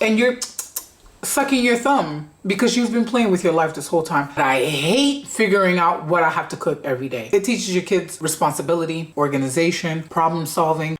and you're sucking your thumb because you've been playing with your life this whole time. I hate figuring out what I have to cook every day. It teaches your kids responsibility, organization, problem solving.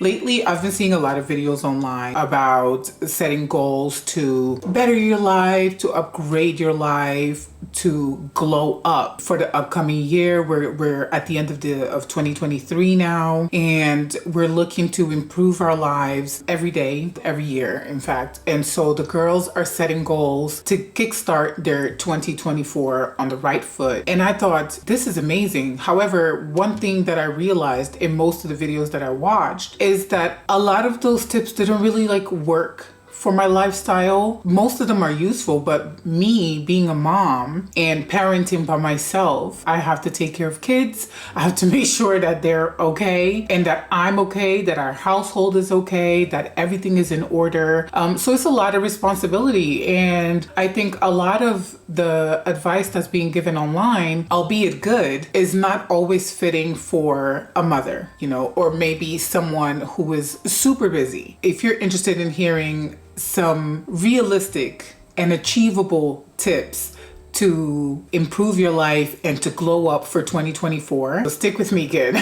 Lately, I've been seeing a lot of videos online about setting goals to better your life, to upgrade your life, to glow up for the upcoming year. We're at the end of 2023 now, and we're looking to improve our lives every day, every year, in fact. And so the girls are setting goals to kickstart their 2024 on the right foot. And I thought, this is amazing. However, one thing that I realized in most of the videos that I watched is that a lot of those tips didn't really work for my lifestyle. Most of them are useful, but me being a mom and parenting by myself, I have to take care of kids. I have to make sure that they're okay and that I'm okay, that our household is okay, that everything is in order. So it's a lot of responsibility. And I think a lot of the advice that's being given online, albeit good, is not always fitting for a mother, or maybe someone who is super busy. If you're interested in hearing some realistic and achievable tips to improve your life and to glow up for 2024, so stick with me good.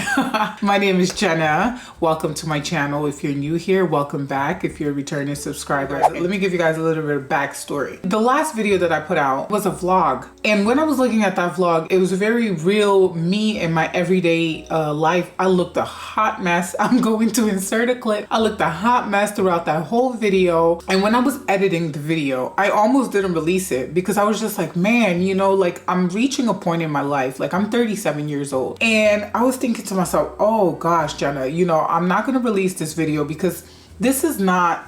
My name is Djena. Welcome to my channel. If you're new here, welcome back. If you're a returning subscriber, let me give you guys a little bit of backstory. The last video that I put out was a vlog, and when I was looking at that vlog, it was a very real me in my everyday life. I looked a hot mess. I'm going to insert a clip. I looked a hot mess throughout that whole video, and when I was editing the video, I almost didn't release it because I was just like, man, I'm reaching a point in my life. I'm 37 years old. And I was thinking to myself, oh gosh, Djena, I'm not going to release this video because this is not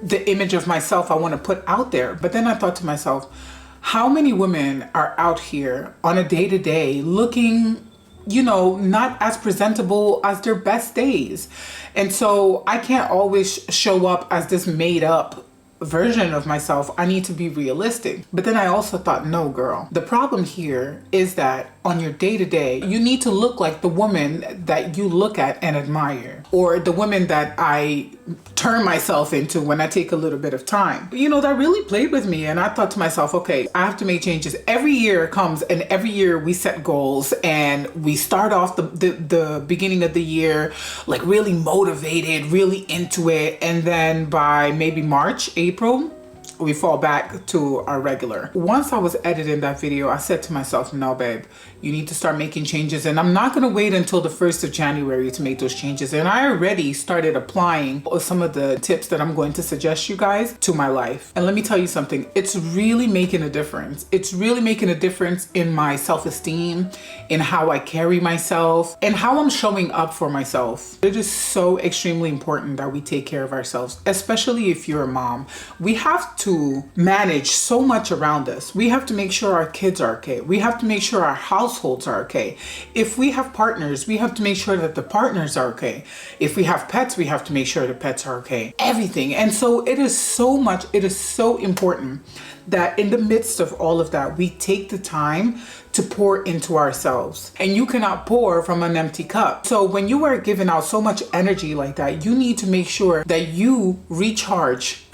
the image of myself I want to put out there. But then I thought to myself, how many women are out here on a day-to-day looking, not as presentable as their best days. And so I can't always show up as this made up version of myself. I need to be realistic. But then I also thought, no, girl, the problem here is that on your day-to-day, you need to look like the woman that you look at and admire, or the woman that I turn myself into when I take a little bit of time. That really played with me. And I thought to myself, okay, I have to make changes. Every year comes and every year we set goals and we start off the beginning of the year really motivated, really into it. And then by maybe March, April, we fall back to our regular. Once I was editing that video, I said to myself, no, babe, you need to start making changes. And I'm not going to wait until the 1st of January to make those changes. And I already started applying some of the tips that I'm going to suggest you guys to my life. And let me tell you something, it's really making a difference. It's really making a difference in my self-esteem, in how I carry myself, and how I'm showing up for myself. It is so extremely important that we take care of ourselves, especially if you're a mom. We have to manage so much around us. We have to make sure our kids are okay. We have to make sure our households are okay. If we have partners, we have to make sure that the partners are okay. If we have pets, we have to make sure the pets are okay. Everything. And so it is so important that in the midst of all of that, we take the time to pour into ourselves. And you cannot pour from an empty cup. So when you are giving out so much energy like that, you need to make sure that you recharge.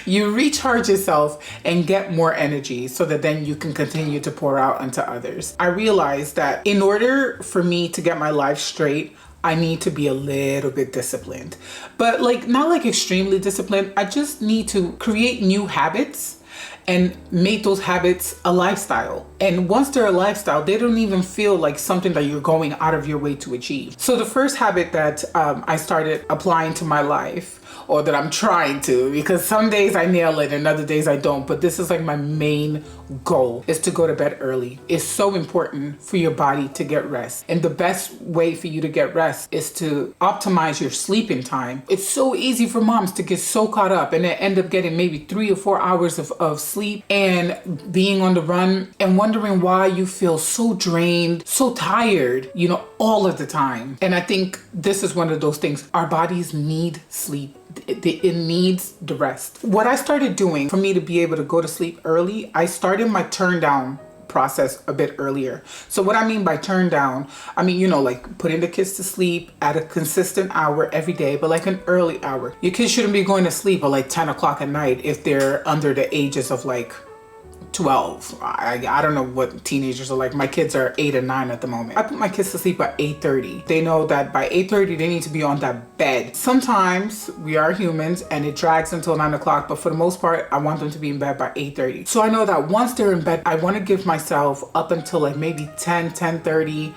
You recharge yourself and get more energy so that then you can continue to pour out onto others. I realized that in order for me to get my life straight, I need to be a little bit disciplined, but not extremely disciplined. I just need to create new habits and make those habits a lifestyle. And once they're a lifestyle, they don't even feel like something that you're going out of your way to achieve. So the first habit that I started applying to my life, or that I'm trying to, because some days I nail it and other days I don't, but this is my main goal, is to go to bed early. It's so important for your body to get rest. And the best way for you to get rest is to optimize your sleeping time. It's so easy for moms to get so caught up and then end up getting maybe 3 or 4 hours of sleep and being on the run and wondering why you feel so drained, so tired, all of the time. And I think this is one of those things. Our bodies need sleep. It needs the rest. What I started doing for me to be able to go to sleep early, I started my turn down process a bit earlier. So what I mean by turn down, I mean, you know, like putting the kids to sleep at a consistent hour every day, but like an early hour. Your kids shouldn't be going to sleep at like 10 o'clock at night if they're under the ages of like 12. I don't know what teenagers are like. My kids are 8 and 9 at the moment. I put my kids to sleep at 8:30. They know that by 8:30 they need to be on that bed. Sometimes we are humans and it drags until 9 o'clock, but for the most part I want them to be in bed by 8:30. So I know that once they're in bed, I want to give myself up until like maybe 10:30,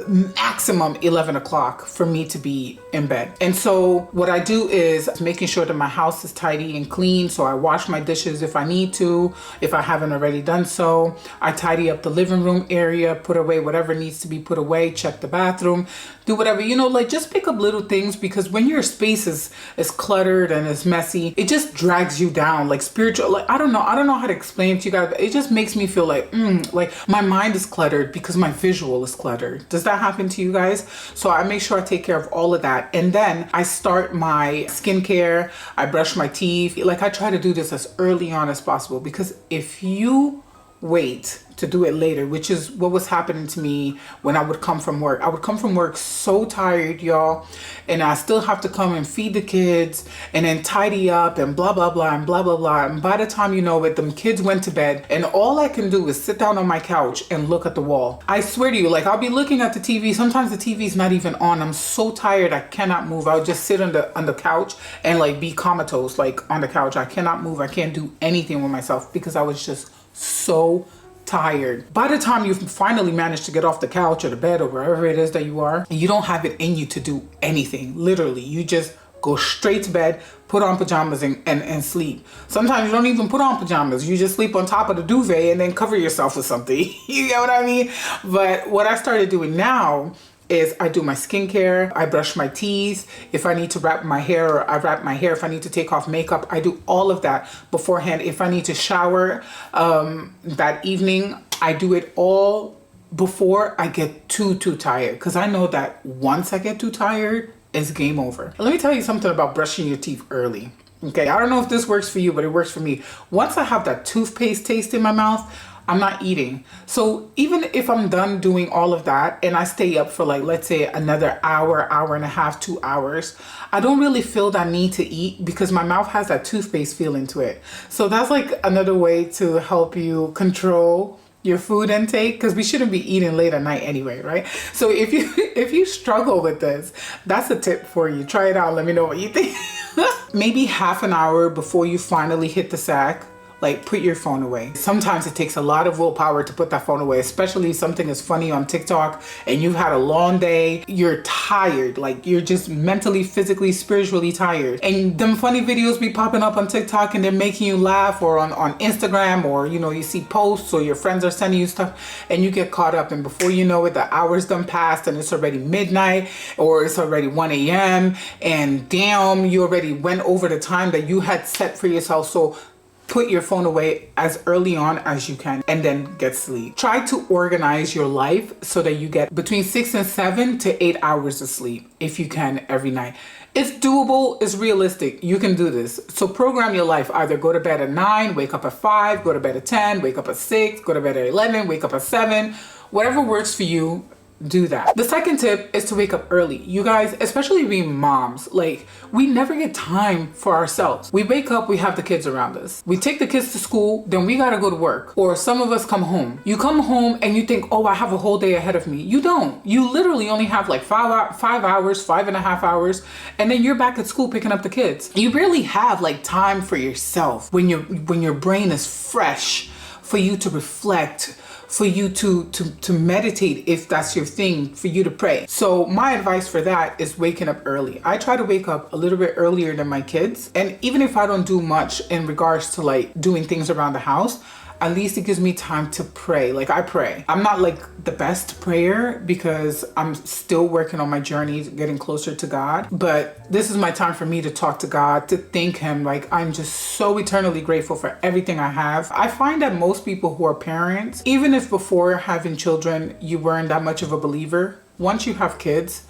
maximum 11 o'clock for me to be in bed. And so what I do is making sure that my house is tidy and clean. So I wash my dishes if I need to, if I haven't already done so. I tidy up the living room area, put away whatever needs to be put away, check the bathroom, do whatever, you know, like just pick up little things, because when your space is cluttered and is messy, it just drags you down, like spiritual, like I don't know how to explain it to you guys. It just makes me feel like my mind is cluttered because my visual is cluttered. Does that happen to you guys? So I make sure I take care of all of that, and then I start my skincare. I brush my teeth. Like I try to do this as early on as possible, because if you wait to do it later, which is what was happening to me when I would come from work. I would come from work so tired, y'all, and I still have to come and feed the kids and then tidy up and blah, blah, blah, and blah, blah, blah. And by the time you know it, them kids went to bed, and all I can do is sit down on my couch and look at the wall. I swear to you, like I'll be looking at the TV. Sometimes the TV's not even on. I'm so tired, I cannot move. I'll just sit on the couch and like be comatose, like on the couch. I cannot move. I can't do anything with myself because I was just so tired. By the time you finally manage to get off the couch or the bed or wherever it is that you are, you don't have it in you to do anything. Literally, you just go straight to bed, put on pajamas and sleep. Sometimes you don't even put on pajamas. You just sleep on top of the duvet and then cover yourself with something. You get what I mean? But what I started doing now is I do my skincare, I brush my teeth. If I need to wrap my hair, I wrap my hair. If I need to take off makeup, I do all of that beforehand. If I need to shower that evening, I do it all before I get too tired. Because I know that once I get too tired, it's game over. Let me tell you something about brushing your teeth early. Okay, I don't know if this works for you, but it works for me. Once I have that toothpaste taste in my mouth, I'm not eating. So even if I'm done doing all of that and I stay up for like, let's say another hour, hour and a half, 2 hours, I don't really feel that need to eat because my mouth has that toothpaste feeling to it. So that's like another way to help you control your food intake, because we shouldn't be eating late at night anyway, right? So if you struggle with this, that's a tip for you. Try it out. Let me know what you think. Maybe half an hour before you finally hit the sack, like put your phone away. Sometimes it takes a lot of willpower to put that phone away, especially if something is funny on TikTok and you've had a long day, you're tired, like you're just mentally, physically, spiritually tired. And them funny videos be popping up on TikTok and they're making you laugh, or on Instagram, or you know, you see posts or your friends are sending you stuff and you get caught up, and before you know it, the hours done passed and it's already midnight or it's already 1 a.m. and damn, you already went over the time that you had set for yourself. So put your phone away as early on as you can and then get sleep. Try to organize your life so that you get between 6 and 7 to 8 hours of sleep if you can every night. It's doable, it's realistic, you can do this. So program your life. Either go to bed at 9, wake up at 5, go to bed at 10, wake up at 6, go to bed at 11, wake up at 7. Whatever works for you, do that. The second tip is to wake up early. You guys, especially being moms, like we never get time for ourselves. We wake up, we have the kids around us. We take the kids to school, then we gotta go to work. Or some of us come home. You come home and you think, oh, I have a whole day ahead of me. You don't. You literally only have like 5 hours, 5.5 hours, and then you're back at school picking up the kids. You really have like time for yourself when your brain is fresh, for you to reflect, for you to meditate if that's your thing, for you to pray. So my advice for that is waking up early. I try to wake up a little bit earlier than my kids. And even if I don't do much in regards to like doing things around the house, at least it gives me time to pray. Like I pray. I'm not like the best prayer because I'm still working on my journey, getting closer to God. But this is my time for me to talk to God, to thank him. Like I'm just so eternally grateful for everything I have. I find that most people who are parents, even if before having children, you weren't that much of a believer, once you have kids,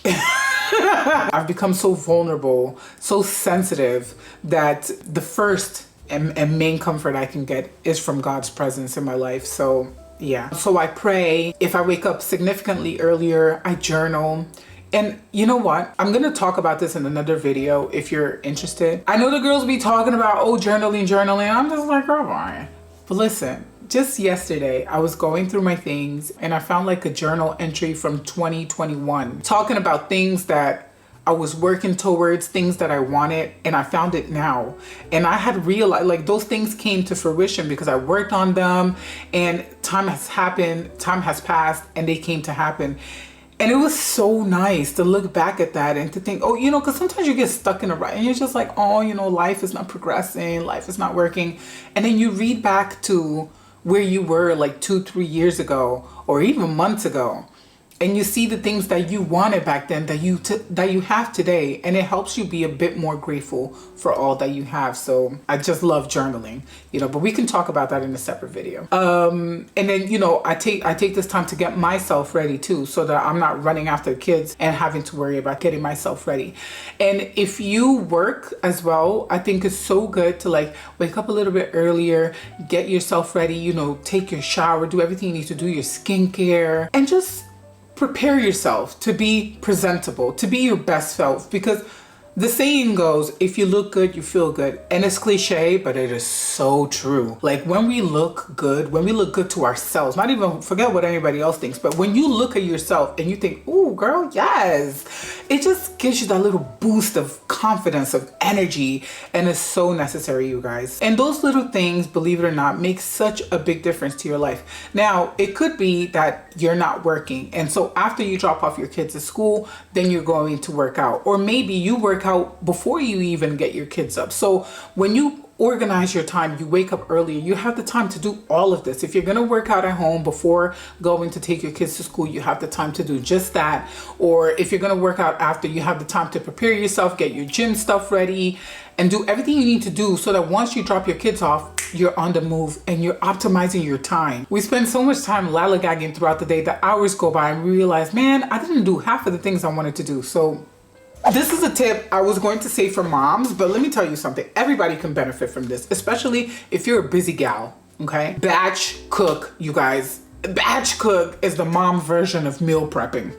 I've become so vulnerable, so sensitive that the first and main comfort I can get is from God's presence in my life. So yeah, so I pray. If I wake up significantly earlier, I journal. And you know what? I'm going to talk about this in another video if you're interested. I know the girls be talking about, oh, journaling. I'm just like, girl, why? But listen, just yesterday, I was going through my things and I found like a journal entry from 2021 talking about things that I was working towards, things that I wanted, and I found it now. And I had realized like those things came to fruition because I worked on them, and time has passed, and they came to happen. And it was so nice to look back at that and to think, oh, you know, because sometimes you get stuck in a rut and you're just like, oh, you know, life is not progressing, life is not working. And then you read back to where you were like 2-3 years ago or even months ago, and you see the things that you wanted back then that you have today, and it helps you be a bit more grateful for all that you have. So I just love journaling, you know, but we can talk about that in a separate video. And then, you know, I take this time to get myself ready too, so that I'm not running after the kids and having to worry about getting myself ready. And if you work as well, I think it's so good to like wake up a little bit earlier, get yourself ready, you know, take your shower, do everything you need to do, your skincare, and just prepare yourself to be presentable, to be your best self, because the saying goes, if you look good, you feel good. And it's cliche, but it is so true. Like when we look good to ourselves, not even forget what anybody else thinks, but when you look at yourself and you think, ooh, girl, yes, it just gives you that little boost of confidence, of energy, and it's so necessary, you guys. And those little things, believe it or not, make such a big difference to your life. Now, it could be that you're not working, and so after you drop off your kids at school, then you're going to work out. Or maybe you work out before you even get your kids up. So when you organize your time, you wake up earlier, you have the time to do all of this. If you're going to work out at home before going to take your kids to school, you have the time to do just that. Or if you're going to work out after, you have the time to prepare yourself, get your gym stuff ready, and do everything you need to do so that once you drop your kids off, you're on the move and you're optimizing your time. We spend so much time lollygagging throughout the day that hours go by and we realize, man, I didn't do half of the things I wanted to do. So this is a tip I was going to say for moms, but let me tell you something. Everybody can benefit from this, especially if you're a busy gal, okay? Batch cook, you guys. Batch cook is the mom version of meal prepping,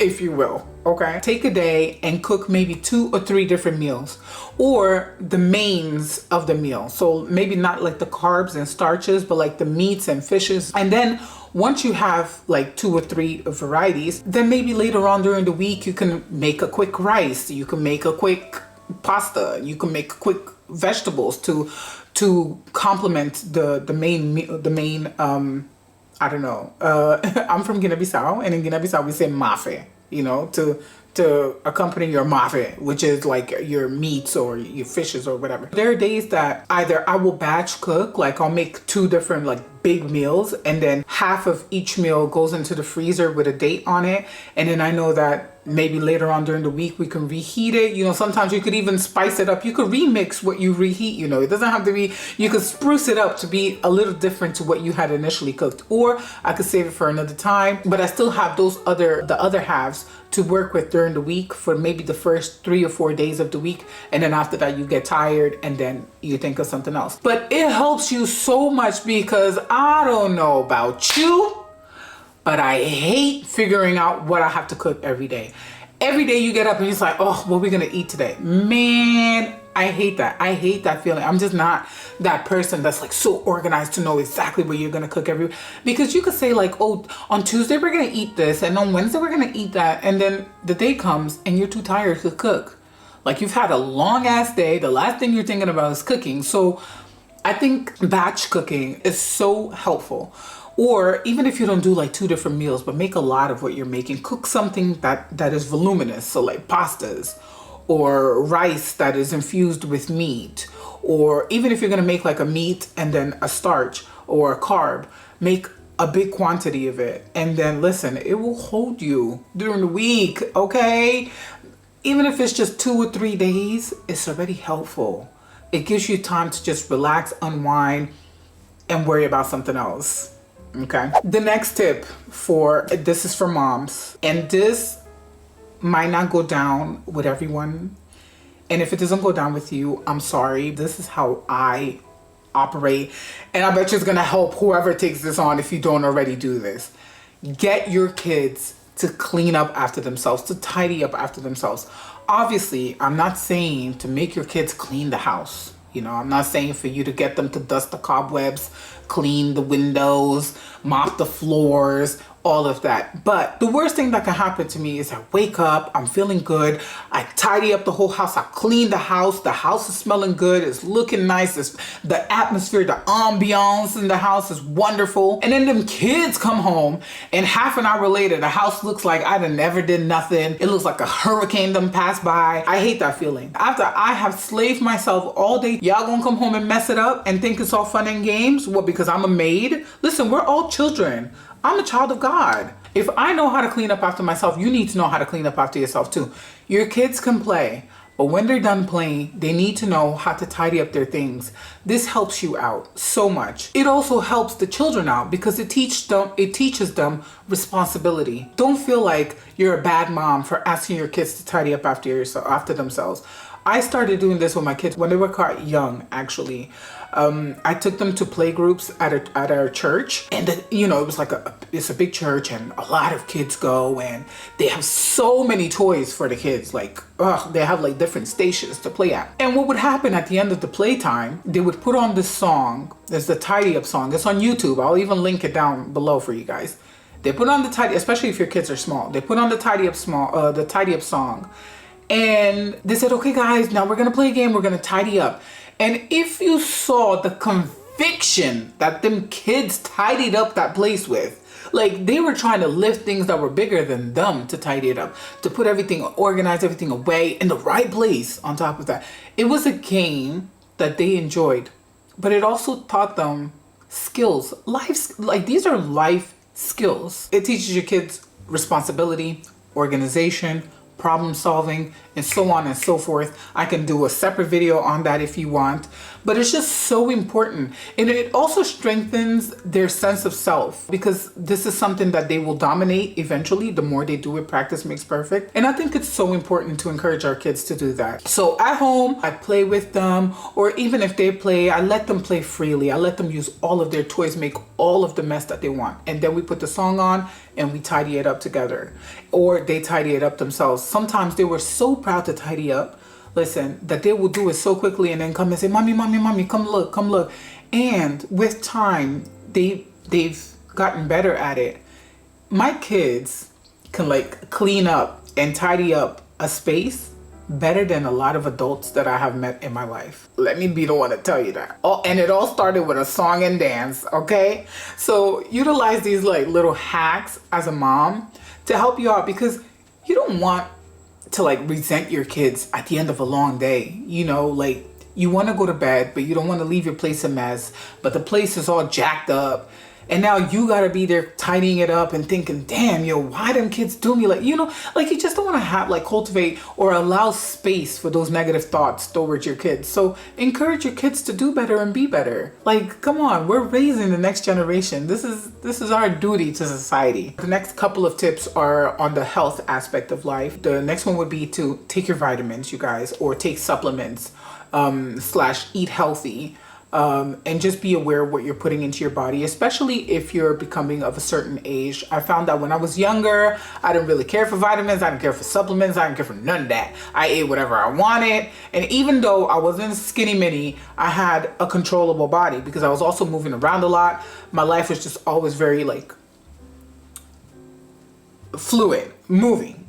if you will, okay? Take a day and cook maybe 2 or 3 different meals, or the mains of the meal. So maybe not like the carbs and starches, but like the meats and fishes. And then once you have like 2 or 3 varieties, then maybe later on during the week, you can make a quick rice, you can make a quick pasta, you can make quick vegetables to complement the main I don't know. I'm from Guinea-Bissau, and in Guinea-Bissau we say mafe, you know, to accompany your mafe, which is like your meats or your fishes or whatever. There are days that either I will batch cook, like I'll make 2 different like big meals, and then half of each meal goes into the freezer with a date on it. And then I know that maybe later on during the week we can reheat it. You know, sometimes you could even spice it up. You could remix what you reheat, you know. It doesn't have to be, you could spruce it up to be a little different to what you had initially cooked. Or I could save it for another time, but I still have the other halves to work with during the week for maybe the first 3 or 4 days of the week. And then after that you get tired and then you think of something else. But it helps you so much, because I don't know about you, but I hate figuring out what I have to cook every day. Every day you get up and it's like, oh, what are we gonna eat today? Man, I hate that. I hate that feeling. I'm just not that person that's like so organized to know exactly what you're gonna cook because you could say like, oh, on Tuesday we're gonna eat this, and on Wednesday we're gonna eat that, and then the day comes and you're too tired to cook. Like you've had a long ass day, the last thing you're thinking about is cooking. So I think batch cooking is so helpful. Or even if you don't do like 2 different meals, but make a lot of what you're making, cook something that is voluminous. So like pastas or rice that is infused with meat, or even if you're gonna make like a meat and then a starch or a carb, make a big quantity of it. And then listen, it will hold you during the week, okay? Even if it's just 2 or 3 days, it's already helpful. It gives you time to just relax, unwind, and worry about something else. Okay. The next tip this is for moms, and this might not go down with everyone. And if it doesn't go down with you, I'm sorry. This is how I operate. And I bet you it's gonna help whoever takes this on if you don't already do this. Get your kids to clean up after themselves, to tidy up after themselves. Obviously, I'm not saying to make your kids clean the house. You know, I'm not saying for you to get them to dust the cobwebs, clean the windows, mop the floors, all of that. But the worst thing that can happen to me is I wake up, I'm feeling good, I tidy up the whole house, I clean the house is smelling good, it's looking nice, the atmosphere, the ambiance in the house is wonderful. And then them kids come home and half an hour later, the house looks like I done never did nothing. It looks like a hurricane done passed by. I hate that feeling. After I have slaved myself all day, y'all gonna come home and mess it up and think it's all fun and games? What, because I'm a maid? Listen, we're all children. I'm a child of God. If I know how to clean up after myself, you need to know how to clean up after yourself too. Your kids can play, but when they're done playing, they need to know how to tidy up their things. This helps you out so much. It also helps the children out because it teaches them responsibility. Don't feel like you're a bad mom for asking your kids to tidy up after themselves. I started doing this with my kids when they were quite young, actually. I took them to play groups at our church, and it was like it's a big church and a lot of kids go, and they have so many toys for the kids. Like, they have like different stations to play at. And what would happen at the end of the playtime, they would put on this song. There's the tidy up song. It's on YouTube. I'll even link it down below for you guys. They put on the tidy, especially if your kids are small. They put on the tidy up song. And they said, okay guys, now we're gonna play a game, we're gonna tidy up. And if you saw the conviction that them kids tidied up that place with, like they were trying to lift things that were bigger than them to tidy it up, to put everything, organize everything away in the right place on top of that. It was a game that they enjoyed, but it also taught them skills, these are life skills. It teaches your kids responsibility, organization, problem solving, and so on and so forth. I can do a separate video on that if you want, but it's just so important. And it also strengthens their sense of self, because this is something that they will dominate eventually. The more they do it, practice makes perfect. And I think it's so important to encourage our kids to do that. So at home, I play with them, or even if they play, I let them play freely. I let them use all of their toys, make all of the mess that they want. And then we put the song on and we tidy it up together, or they tidy it up themselves. Sometimes they were so proud to tidy up, listen, that they will do it so quickly and then come and say, mommy, come look. And with time, they've gotten better at it. My kids can like clean up and tidy up a space better than a lot of adults that I have met in my life. Let me be the one to tell you that. Oh, and it all started with a song and dance, okay? So utilize these like little hacks as a mom to help you out, because you don't want to like resent your kids at the end of a long day. Like you want to go to bed, but you don't want to leave your place a mess, but the place is all jacked up. And now you got to be there tidying it up and thinking, damn, why them kids do me? Like, like you just don't want to have like cultivate or allow space for those negative thoughts towards your kids. So encourage your kids to do better and be better. Like, come on, we're raising the next generation. This is our duty to society. The next couple of tips are on the health aspect of life. The next one would be to take your vitamins, you guys, or take supplements, / eat healthy. And just be aware of what you're putting into your body, especially if you're becoming of a certain age. I found that when I was younger, I didn't really care for vitamins. I didn't care for supplements. I didn't care for none of that. I ate whatever I wanted. And even though I wasn't skinny mini, I had a controllable body because I was also moving around a lot. My life was just always very like fluid, moving,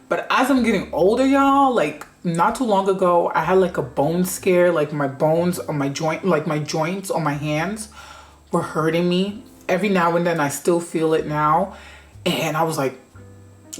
But as I'm getting older, y'all, like not too long ago, I had like a bone scare, like my bones on my joint, like my joints on my hands were hurting me. Every now and then I still feel it now. And I was like,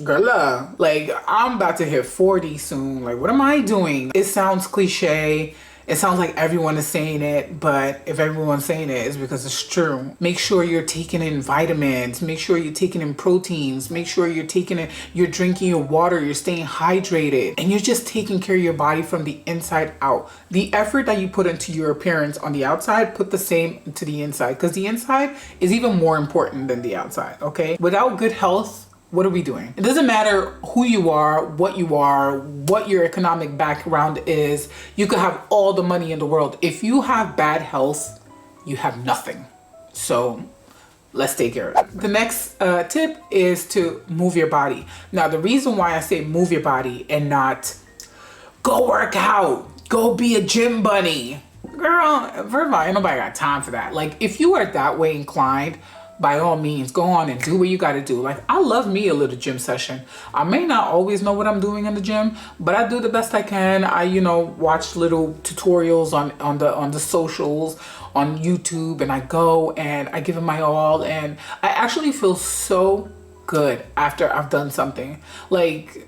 girl, like I'm about to hit 40 soon. Like, what am I doing? It sounds cliche. It sounds like everyone is saying it, but if everyone's saying it, it's because it's true. Make sure you're taking in vitamins. Make sure you're taking in proteins. Make sure you're drinking your water. You're staying hydrated. And you're just taking care of your body from the inside out. The effort that you put into your appearance on the outside, put the same to the inside, because the inside is even more important than the outside, okay? Without good health, what are we doing? It doesn't matter who you are, what your economic background is. You could have all the money in the world. If you have bad health, you have nothing. So let's take care of it. The next tip is to move your body. Now, the reason why I say move your body and not go work out, go be a gym bunny. Girl, first of all, ain't nobody got time for that. Like, if you are that way inclined, by all means, go on and do what you got to do. Like, I love me a little gym session. I may not always know what I'm doing in the gym, but I do the best I can. I, watch little tutorials on the socials, on YouTube, and I go and I give it my all, and I actually feel so good after I've done something. Like,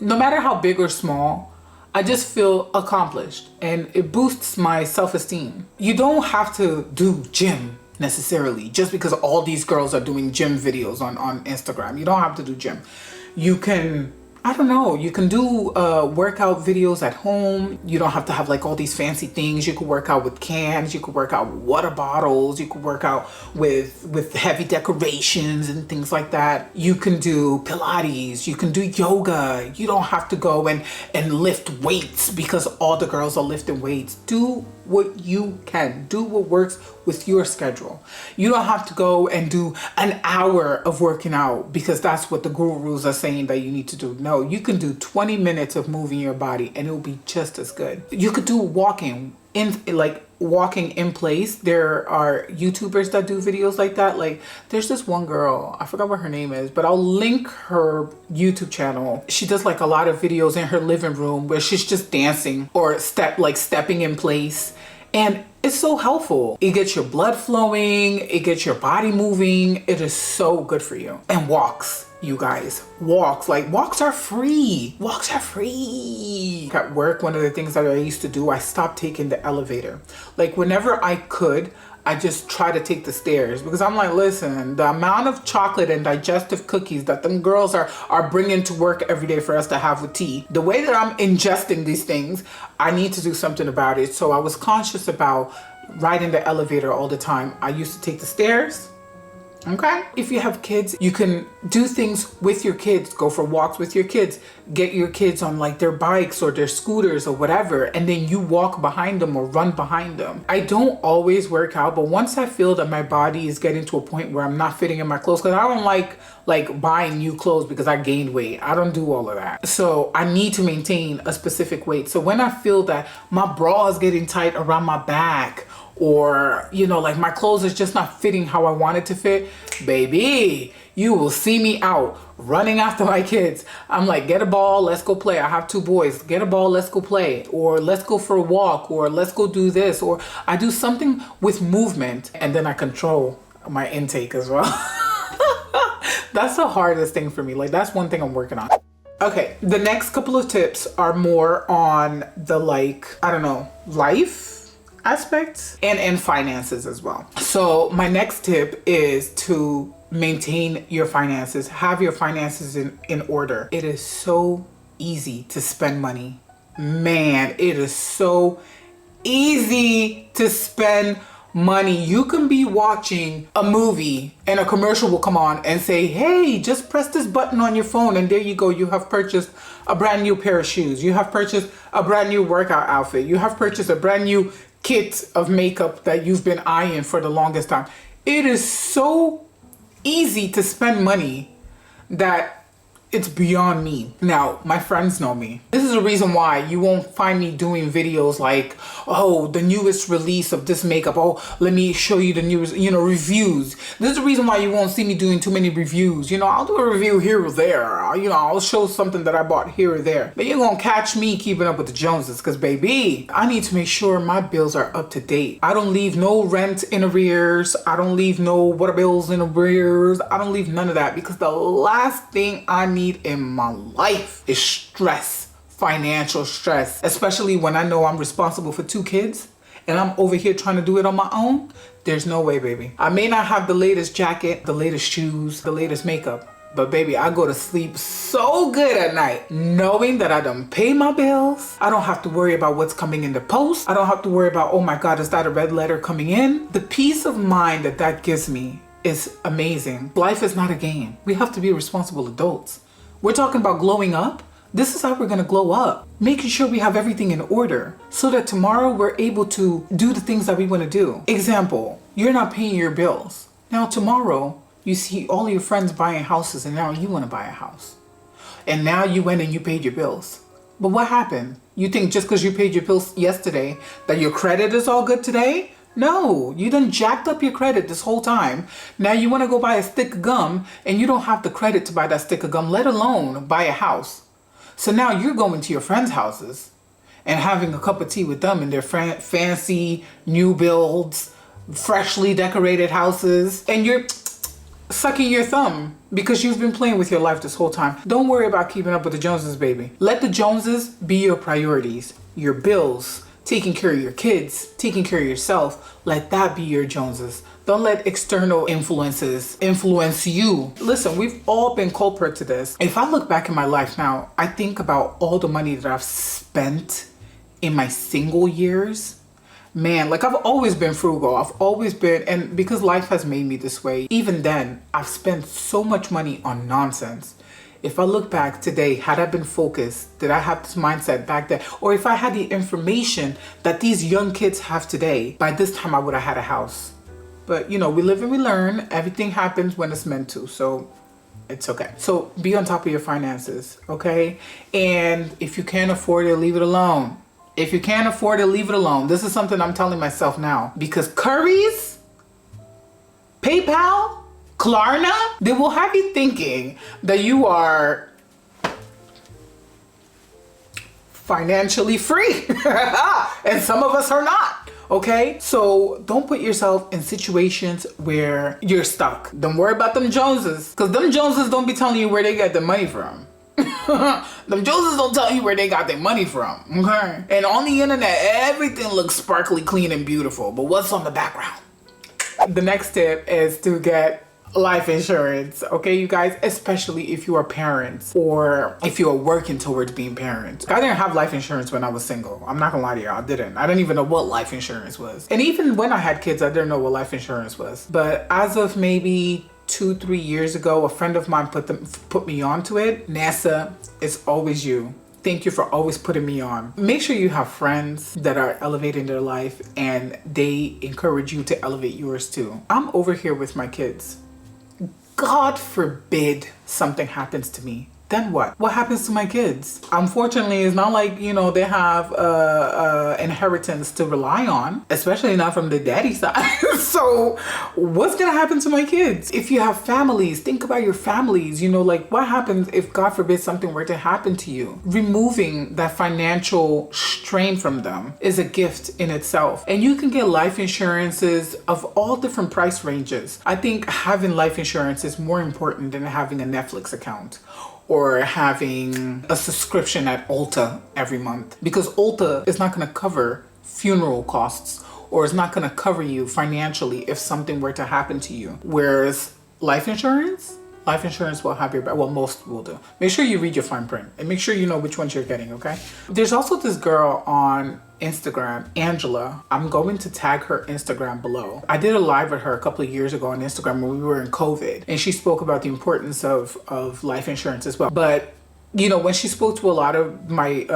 no matter how big or small, I just feel accomplished, and it boosts my self-esteem. You don't have to do gym necessarily just because all these girls are doing gym videos on Instagram. You don't have to do gym. You can, I don't know, you can do workout videos at home. You don't have to have like all these fancy things. You could work out with cans, you could work out with water bottles, you could work out with heavy decorations and things like that. You can do Pilates, you can do yoga. You don't have to go and lift weights because all the girls are lifting weights. Do what you can. Do what works with your schedule. You don't have to go and do an hour of working out because that's what the gurus are saying that you need to do. No, you can do 20 minutes of moving your body and it will be just as good. You could do walking in place. There are YouTubers that do videos like that. Like, there's this one girl, I forgot what her name is, but I'll link her YouTube channel. She does like a lot of videos in her living room where she's just dancing or stepping in place. And it's so helpful. It gets your blood flowing, it gets your body moving. It is so good for you. And walks, you guys, walks are free. Walks are free. At work, one of the things that I used to do, I stopped taking the elevator. Like, whenever I could, I just try to take the stairs because I'm like, listen, the amount of chocolate and digestive cookies that them girls are bringing to work every day for us to have with tea, the way that I'm ingesting these things, I need to do something about it. So I was conscious about riding the elevator all the time. I used to take the stairs. Okay. If you have kids, you can do things with your kids, go for walks with your kids, get your kids on like their bikes or their scooters or whatever, and then you walk behind them or run behind them. I don't always work out, but once I feel that my body is getting to a point where I'm not fitting in my clothes, because I don't like buying new clothes because I gained weight. I don't do all of that. So I need to maintain a specific weight. So when I feel that my bra is getting tight around my back, or, like my clothes is just not fitting how I want it to fit, baby, you will see me out running after my kids. I'm like, get a ball, let's go play. I have 2 boys. Get a ball, let's go play. Or let's go for a walk, or let's go do this. Or I do something with movement, and then I control my intake as well. That's the hardest thing for me. Like, that's one thing I'm working on. Okay, the next couple of tips are more on the life aspects and finances as well. So my next tip is to maintain your finances. Have your finances in order. It is so easy to spend money. Man, it is so easy to spend money. You can be watching a movie and a commercial will come on and say, hey, just press this button on your phone and there you go. You have purchased a brand new pair of shoes. You have purchased a brand new workout outfit. You have purchased a brand new kit of makeup that you've been eyeing for the longest time. It is so easy to spend money that it's beyond me. Now, my friends know me. This is the reason why you won't find me doing videos like, oh, the newest release of this makeup. Oh, let me show you the newest, reviews. This is the reason why you won't see me doing too many reviews. I'll do a review here or there. I'll show something that I bought here or there. But you're gonna catch me keeping up with the Joneses because, baby, I need to make sure my bills are up to date. I don't leave no rent in arrears. I don't leave no water bills in arrears. I don't leave none of that because the last thing I need in my life is stress, financial stress, especially when I know I'm responsible for 2 kids and I'm over here trying to do it on my own. There's no way, baby. I may not have the latest jacket, the latest shoes, the latest makeup, but baby, I go to sleep so good at night knowing that I done pay my bills. I don't have to worry about what's coming in the post. I don't have to worry about, oh my God, is that a red letter coming in? The peace of mind that gives me is amazing. Life is not a game. We have to be responsible adults. We're talking about glowing up. This is how we're gonna glow up. Making sure we have everything in order so that tomorrow we're able to do the things that we wanna do. Example, you're not paying your bills. Now tomorrow, you see all your friends buying houses and now you wanna buy a house. And now you went and you paid your bills. But what happened? You think just because you paid your bills yesterday that your credit is all good today? No, you done jacked up your credit this whole time. Now you wanna go buy a stick of gum and you don't have the credit to buy that stick of gum, let alone buy a house. So now you're going to your friends' houses and having a cup of tea with them in their fancy new builds, freshly decorated houses, and you're sucking your thumb because you've been playing with your life this whole time. Don't worry about keeping up with the Joneses, baby. Let the Joneses be your priorities, your bills, taking care of your kids, taking care of yourself. Let that be your Joneses. Don't let external influences influence you. Listen, we've all been culprit to this. If I look back in my life now, I think about all the money that I've spent in my single years. Man, like I've always been frugal. I've always been, and because life has made me this way, even then, I've spent so much money on nonsense. If I look back today, had I been focused, did I have this mindset back then? Or if I had the information that these young kids have today, by this time I would have had a house. But you know, we live and we learn. Everything happens when it's meant to. So it's okay. So be on top of your finances, okay? And if you can't afford it, leave it alone. If you can't afford it, leave it alone. This is something I'm telling myself now. Because Curry's, PayPal, Klarna, they will have you thinking that you are financially free. And some of us are not. Okay, so don't put yourself in situations where you're stuck. Don't worry about them Joneses, because them Joneses don't be telling you where they get the money from. Them Joneses don't tell you where they got their money from, okay? And on the internet, everything looks sparkly, clean, and beautiful, but what's on the background? The next tip is to get life insurance, okay, you guys, especially if you are parents or if you are working towards being parents. I didn't have life insurance when I was single. I'm not gonna lie to you, I didn't. I didn't even know what life insurance was. And even when I had kids, I didn't know what life insurance was. But as of maybe 2-3 years ago, a friend of mine put me onto it. NASA, it's always you. Thank you for always putting me on. Make sure you have friends that are elevating their life and they encourage you to elevate yours too. I'm over here with my kids. God forbid something happens to me. Then what? What happens to my kids? Unfortunately, it's not like, you know, they have inheritance to rely on, especially not from the daddy side. So what's gonna happen to my kids? If you have families, think about your families. You know, like what happens if God forbid something were to happen to you? Removing that financial strain from them is a gift in itself. And you can get life insurances of all different price ranges. I think having life insurance is more important than having a Netflix account or having a subscription at Ulta every month, because Ulta is not gonna cover funeral costs or it's not gonna cover you financially if something were to happen to you. Whereas life insurance will have your back. Well, most will do. Make sure you read your fine print and make sure you know which ones you're getting, okay? There's also this girl on Instagram, Angela. I'm going to tag her Instagram below. I did a live with her a couple of years ago on Instagram when we were in COVID, and she spoke about the importance of life insurance as well. But you know, when she spoke to a lot of my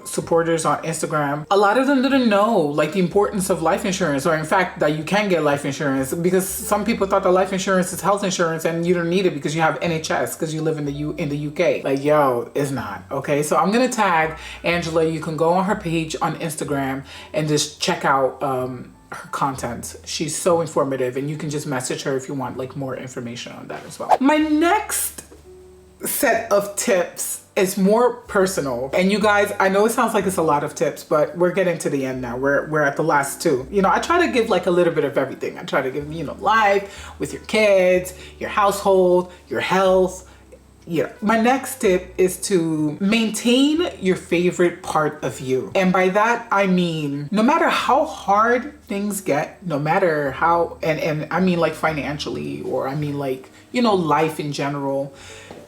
supporters on Instagram, a lot of them didn't know like the importance of life insurance, or in fact that you can get life insurance, because some people thought that life insurance is health insurance and you don't need it because you have NHS because you live in the UK. Like, yo, it's not. Okay, so I'm gonna tag Angela. You can go on her page on Instagram and just check out her content. She's so informative, and you can just message her if you want like more information on that as well. My next set of tips is more personal, and you guys, I know it sounds like it's a lot of tips, but we're getting to the end now. We're at the last two. You know, I try to give like a little bit of everything. I try to give, you know, life with your kids, your household, your health. Yeah. My next tip is to maintain your favorite part of you. And by that, I mean, no matter how hard things get, no matter how, and I mean like financially, or I mean like, life in general,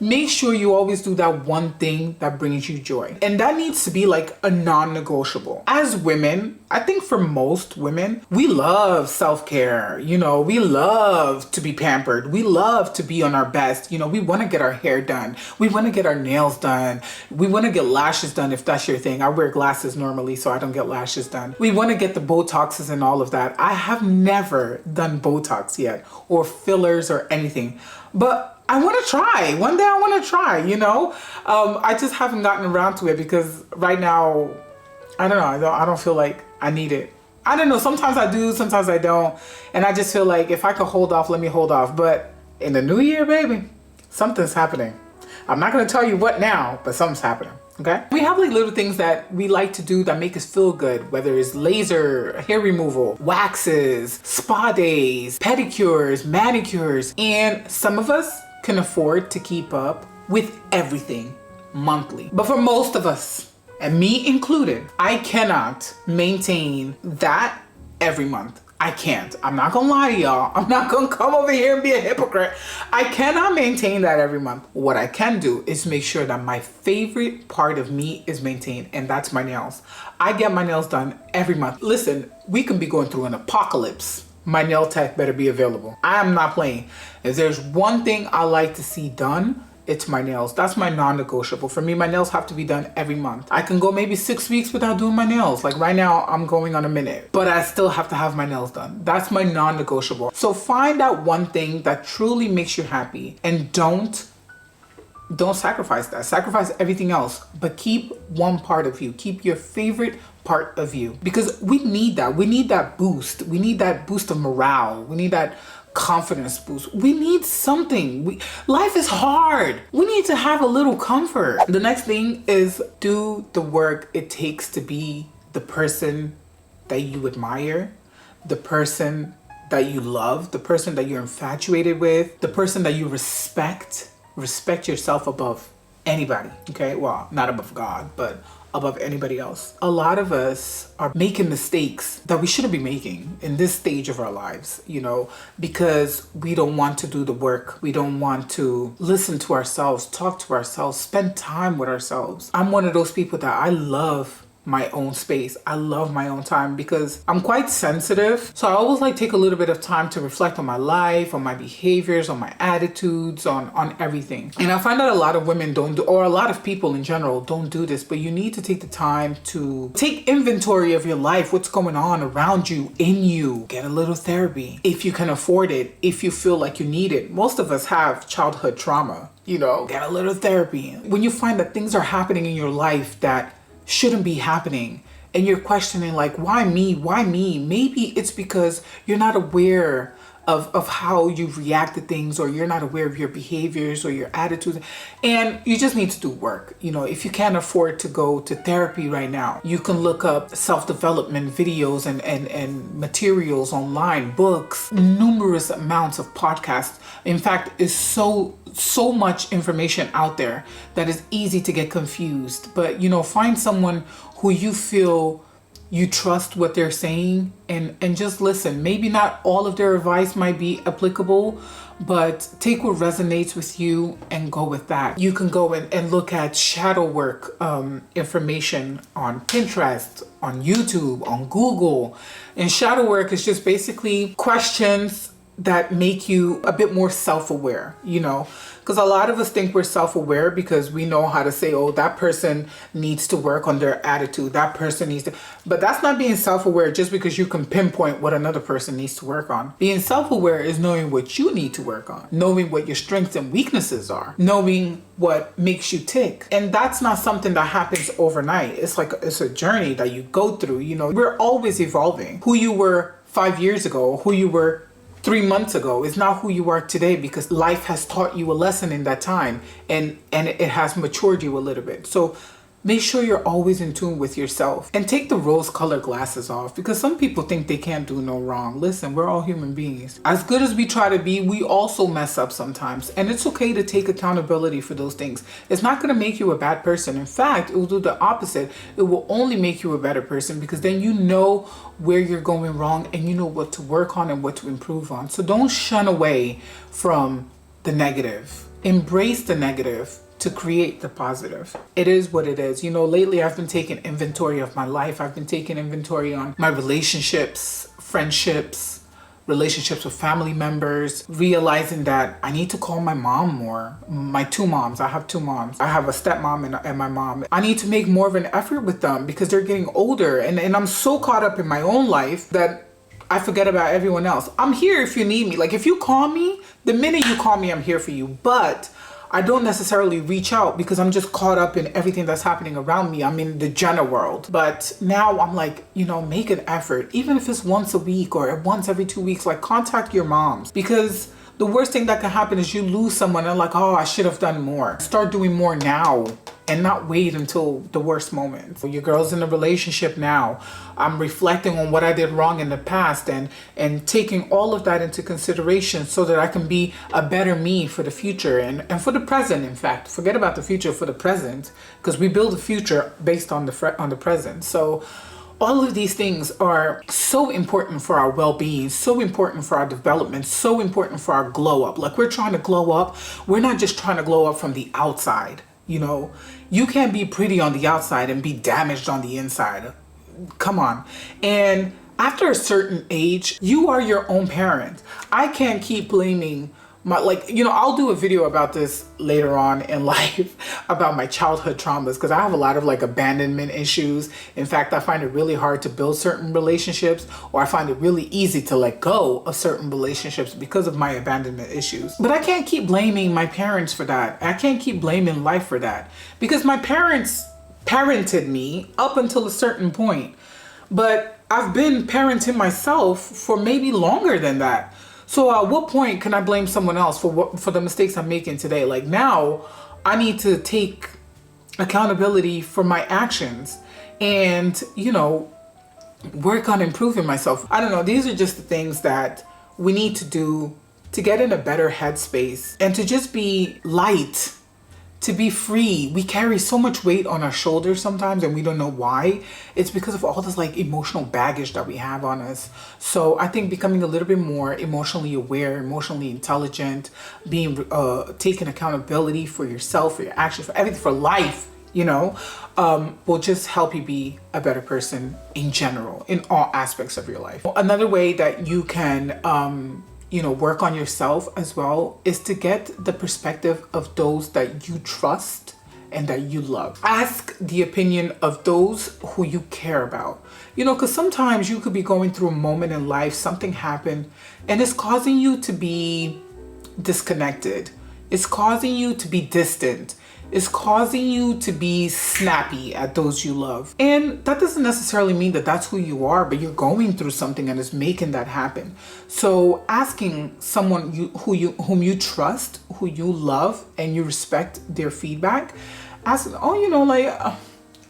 make sure you always do that one thing that brings you joy. And that needs to be like a non-negotiable. As women, I think for most women, we love self-care. We love to be pampered. We love to be on our best. We want to get our hair done. We want to get our nails done. We want to get lashes done if that's your thing. I wear glasses normally, so I don't get lashes done. We want to get the Botoxes and all of that. I have never done Botox yet, or fillers or anything. But I want to try. One day I want to try, I just haven't gotten around to it because right now, I don't know. I don't feel like I need it. I don't know. Sometimes I do, sometimes I don't. And I just feel like if I could hold off, let me hold off. But in the new year, baby, something's happening. I'm not going to tell you what now, but something's happening. Okay. We have like little things that we like to do that make us feel good, whether it's laser, hair removal, waxes, spa days, pedicures, manicures, and some of us can afford to keep up with everything monthly. But for most of us, and me included, I cannot maintain that every month. I can't. I'm not gonna lie to y'all. I'm not gonna come over here and be a hypocrite. I cannot maintain that every month. What I can do is make sure that my favorite part of me is maintained, and that's my nails. I get my nails done every month. Listen, we can be going through an apocalypse. My nail tech better be available. I am not playing. If there's one thing I like to see done, it's my nails. That's my non-negotiable. For me, my nails have to be done every month. I can go maybe 6 weeks without doing my nails. Like right now, I'm going on a minute, but I still have to have my nails done. That's my non-negotiable. So find out one thing that truly makes you happy and don't sacrifice that. Sacrifice everything else, but keep one part of you. Keep your favorite part of you, because we need that. We need that boost. We need that boost of morale. We need that confidence boost. We need something. Life is hard. We need to have a little comfort. The next thing is do the work it takes to be the person that you admire, the person that you love, the person that you're infatuated with, the person that you respect. Respect yourself above anybody. Okay, well, not above God, but above anybody else. A lot of us are making mistakes that we shouldn't be making in this stage of our lives, because we don't want to do the work. We don't want to listen to ourselves, talk to ourselves, spend time with ourselves. I'm one of those people that I love my own space. I love my own time because I'm quite sensitive. So I always like take a little bit of time to reflect on my life, on my behaviors, on my attitudes, on everything. And I find that a lot of women don't do, or a lot of people in general don't do this, but you need to take the time to take inventory of your life, what's going on around you, in you. Get a little therapy if you can afford it, if you feel like you need it. Most of us have childhood trauma, get a little therapy. When you find that things are happening in your life that shouldn't be happening and you're questioning like, why me? Maybe it's because you're not aware of how you react to things, or you're not aware of your behaviors or your attitudes, and you just need to do work. If you can't afford to go to therapy right now, you can look up self-development videos and materials online, books, numerous amounts of podcasts. In fact, it's so much information out there that is easy to get confused. But find someone who you feel you trust what they're saying and just listen. Maybe not all of their advice might be applicable, but take what resonates with you and go with that. You can go and look at shadow work information on Pinterest, on YouTube, on Google. And shadow work is just basically questions that make you a bit more self-aware, because a lot of us think we're self-aware because we know how to say, oh, that person needs to work on their attitude. That person needs to, but that's not being self-aware just because you can pinpoint what another person needs to work on. Being self-aware is knowing what you need to work on, knowing what your strengths and weaknesses are, knowing what makes you tick. And that's not something that happens overnight. It's a journey that you go through. We're always evolving. Who you were 5 years ago, who you were 3 months ago is not who you are today, because life has taught you a lesson in that time and it has matured you a little bit. So make sure you're always in tune with yourself and take the rose-colored glasses off, because some people think they can't do no wrong. Listen, we're all human beings. As good as we try to be, we also mess up sometimes, and it's okay to take accountability for those things. It's not going to make you a bad person. In fact, it will do the opposite. It will only make you a better person, because then you know where you're going wrong and you know what to work on and what to improve on. So don't shun away from the negative. Embrace the negative to create the positive. It is what it is. You know, lately I've been taking inventory of my life. I've been taking inventory on my relationships, friendships, relationships with family members, realizing that I need to call my mom more. My two moms, I have two moms. I have a stepmom and my mom. I need to make more of an effort with them because they're getting older. And I'm so caught up in my own life that I forget about everyone else. I'm here if you need me. Like if you call me, the minute you call me, I'm here for you. But I don't necessarily reach out because I'm just caught up in everything that's happening around me. I'm in the Djena world. But now I'm like, you know, make an effort. Even if it's once a week or once every 2 weeks, like contact your moms. Because the worst thing that can happen is you lose someone and like, oh, I should have done more. Start doing more now and not wait until the worst moment. Your girl's in a relationship now. I'm reflecting on what I did wrong in the past and taking all of that into consideration so that I can be a better me for the future and for the present, in fact. Forget about the future, for the present, because we build a future based on the present. So all of these things are so important for our well-being, so important for our development, so important for our glow up. Like we're trying to glow up. We're not just trying to glow up from the outside. You know, you can't be pretty on the outside and be damaged on the inside. Come on. And after a certain age, you are your own parent. I can't keep blaming I'll do a video about this later on in life about my childhood traumas because I have a lot of abandonment issues. In fact, I find it really hard to build certain relationships, or I find it really easy to let go of certain relationships because of my abandonment issues. But I can't keep blaming my parents for that. I can't keep blaming life for that because my parents parented me up until a certain point. But I've been parenting myself for maybe longer than that. So at what point can I blame someone else for the mistakes I'm making today? Like now, I need to take accountability for my actions and, you know, work on improving myself. I don't know. These are just the things that we need to do to get in a better headspace and to just be light, to be free. We carry so much weight on our shoulders sometimes and we don't know why. It's because of all this emotional baggage that we have on us. So I think becoming a little bit more emotionally aware, emotionally intelligent, taking accountability for yourself, for your actions, for everything, for life, you know, will just help you be a better person in general, in all aspects of your life. Another way that you can, work on yourself as well is to get the perspective of those that you trust and that you love. Ask the opinion of those who you care about. You know, because sometimes you could be going through a moment in life, something happened, and it's causing you to be disconnected. It's causing you to be distant. It's causing you to be snappy at those you love. And that doesn't necessarily mean that that's who you are, but you're going through something and it's making that happen. So asking someone whom you trust, who you love, and you respect their feedback, ask them,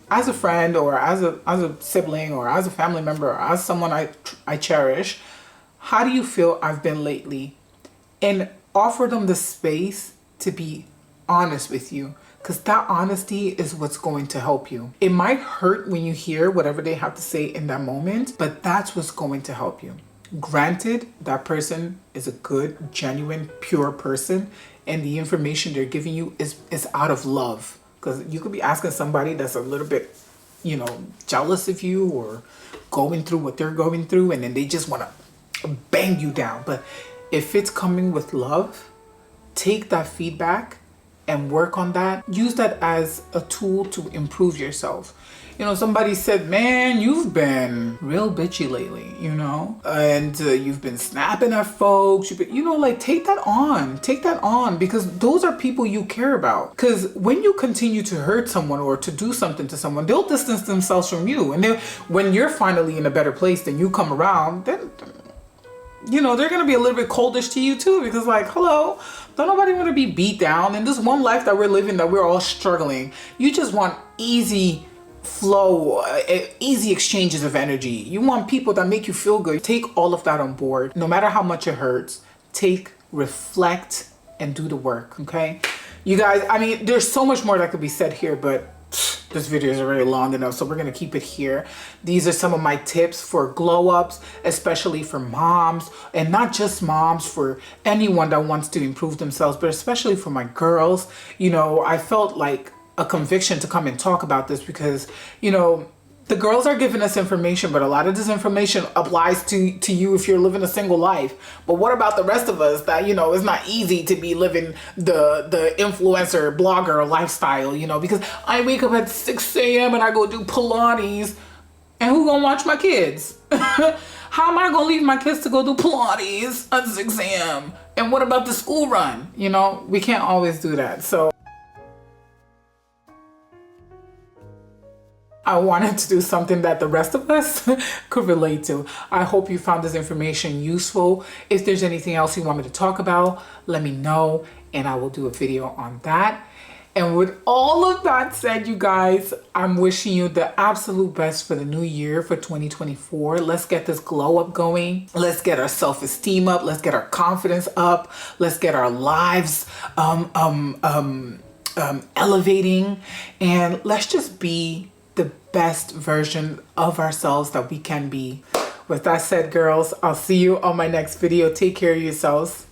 as a friend or as a sibling or as a family member or as someone I cherish, how do you feel I've been lately? And offer them the space to be honest with you. Because that honesty is what's going to help you. It might hurt when you hear whatever they have to say in that moment, but that's what's going to help you. Granted, that person is a good, genuine, pure person, and the information they're giving you is out of love. Because you could be asking somebody that's a little bit, jealous of you or going through what they're going through, and then they just want to bang you down. But if it's coming with love, take that feedback and work on that. Use that as a tool to improve yourself. Somebody said, man, you've been real bitchy lately, and you've been snapping at folks. Take that on, because those are people you care about. Because when you continue to hurt someone or to do something to someone, they'll distance themselves from you. And when you're finally in a better place, then you come around, then they're going to be a little bit coldish to you too, because hello, don't nobody want to be beat down in this one life that we're living, that we're all struggling. You just want easy flow, easy exchanges of energy. You want people that make you feel good. Take all of that on board, no matter how much it hurts. Reflect, and do the work, okay? You guys, there's so much more that could be said here, but this video is already long enough, so we're gonna keep it here. These are some of my tips for glow ups, especially for moms, and not just moms, for anyone that wants to improve themselves, but especially for my girls. You know, I felt like a conviction to come and talk about this because, you know, the girls are giving us information, but a lot of this information applies to you if you're living a single life. But what about the rest of us that, you know, it's not easy to be living the influencer, blogger lifestyle, you know, because I wake up at 6 a.m. and I go do Pilates, and who gonna watch my kids? How am I gonna leave my kids to go do Pilates at 6 a.m.? And what about the school run? You know, we can't always do that. So I wanted to do something that the rest of us could relate to. I hope you found this information useful. If there's anything else you want me to talk about, let me know and I will do a video on that. And with all of that said, you guys, I'm wishing you the absolute best for the new year, for 2024. Let's get this glow up going. Let's get our self-esteem up. Let's get our confidence up. Let's get our lives elevating. And let's just be the best version of ourselves that we can be. With that said, girls, I'll see you on my next video. Take care of yourselves.